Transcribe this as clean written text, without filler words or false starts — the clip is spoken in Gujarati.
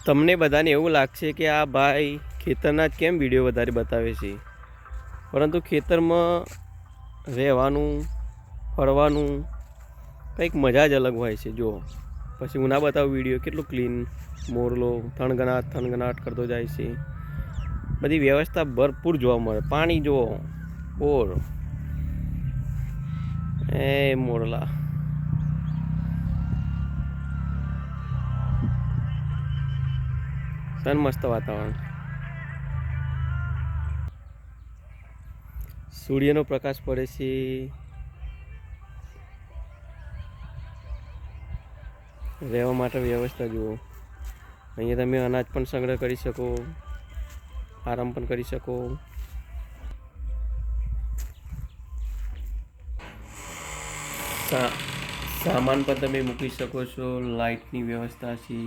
તમને બધાને એવું લાગશે કે આ ભાઈ ખેતરના જ કેમ વિડીયો વધારે બતાવે છે, પરંતુ ખેતરમાં રહેવાનું, ફરવાનું કંઈક મજા જ અલગ હોય છે. જો પછી હું ના બતાવું વિડીયો કેટલું ક્લીન, મોરલો થણગનાટ કરતો જાય છે. બધી વ્યવસ્થા ભરપૂર જોવા મળે. પાણી જુઓ, બોર એ મોરલા મસ્ત વાતાવરણ. સૂર્યનો પ્રકાશ પડે છે. રહેવા માટે વ્યવસ્થા જુઓ. અહીંયા તમે અનાજ પણ સંગ્રહ કરી શકો, આરામ પણ કરી શકો. સામાન પણ તમે મૂકી શકો છો. લાઇટની વ્યવસ્થા છે.